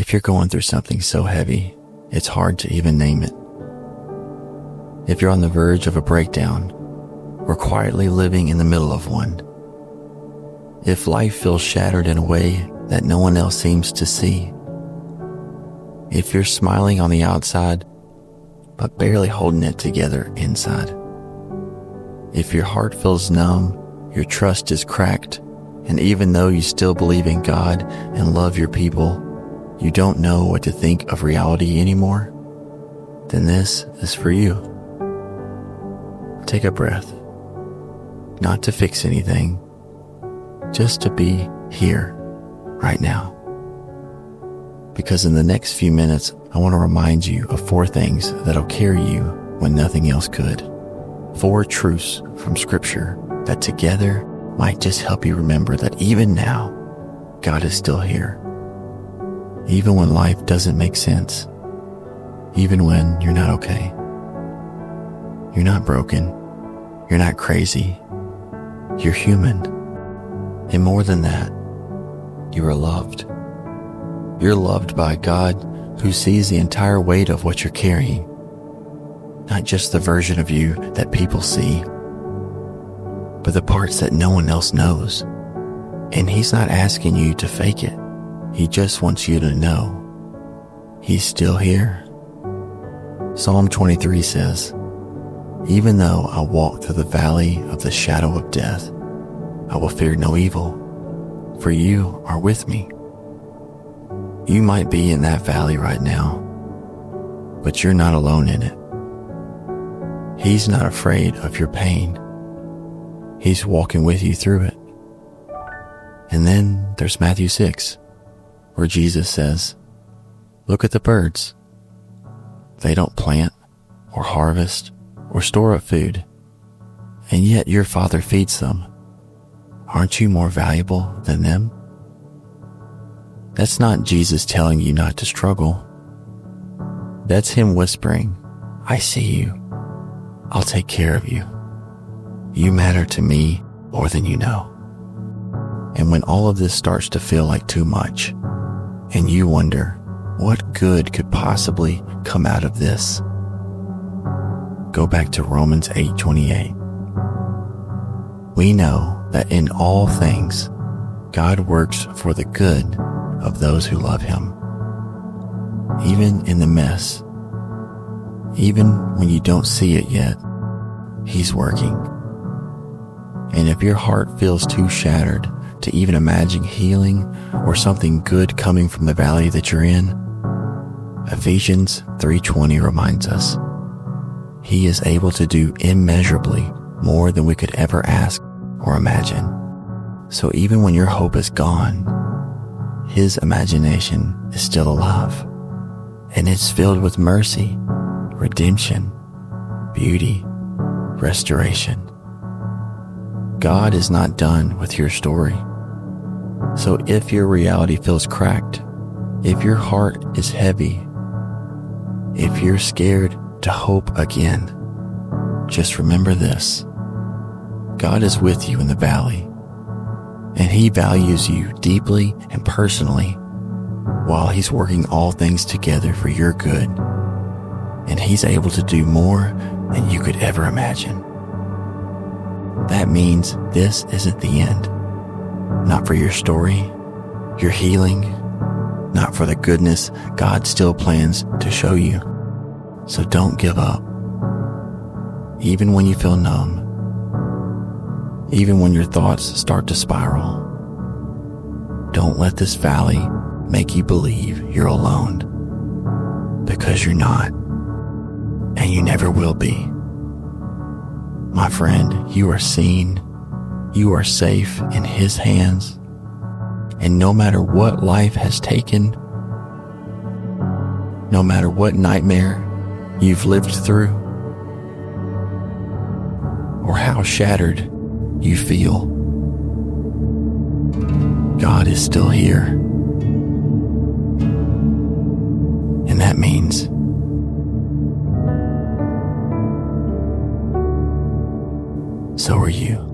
If you're going through something so heavy, it's hard to even name it. If you're on the verge of a breakdown, or quietly living in the middle of one. If life feels shattered in a way that no one else seems to see. If you're smiling on the outside, but barely holding it together inside. If your heart feels numb, your trust is cracked, and even though you still believe in God and love your people, you don't know what to think of reality anymore, then this is for you. Take a breath. Not to fix anything, just to be here, right now. Because in the next few minutes, I want to remind you of 4 things that'll carry you when nothing else could. 4 truths from Scripture that together might just help you remember that even now, God is still here. Even when life doesn't make sense. Even when you're not okay. You're not broken. You're not crazy. You're human. And more than that, you are loved. You're loved by God who sees the entire weight of what you're carrying. Not just the version of you that people see, but the parts that no one else knows. And He's not asking you to fake it. He just wants you to know He's still here. Psalm 23 says, "Even though I walk through the valley of the shadow of death, I will fear no evil, for you are with me." You might be in that valley right now, but you're not alone in it. He's not afraid of your pain. He's walking with you through it. And then there's Matthew 6, where Jesus says, "Look at the birds. They don't plant or harvest or store up food, and yet your Father feeds them. Aren't you more valuable than them?" That's not Jesus telling you not to struggle. That's Him whispering, "I see you. I'll take care of you. You matter to me more than you know." And when all of this starts to feel like too much, and you wonder, what good could possibly come out of this? Go back to Romans 8:28. We know that in all things, God works for the good of those who love Him. Even in the mess, even when you don't see it yet, He's working. And if your heart feels too shattered to even imagine healing or something good coming from the valley that you're in, Ephesians 3:20 reminds us, He is able to do immeasurably more than we could ever ask or imagine. So even when your hope is gone, His imagination is still alive, and it's filled with mercy, redemption, beauty, restoration. God is not done with your story. So if your reality feels cracked, if your heart is heavy, if you're scared to hope again, just remember this. God is with you in the valley, and He values you deeply and personally while He's working all things together for your good. And He's able to do more than you could ever imagine. That means this isn't the end. Not for your story, your healing, not for the goodness God still plans to show you. So don't give up. Even when you feel numb, even when your thoughts start to spiral, don't let this valley make you believe you're alone, because you're not, and you never will be. My friend, you are seen, you are safe in His hands, and no matter what life has taken, no matter what nightmare you've lived through, or how shattered you feel, God is still here. And that means so are you.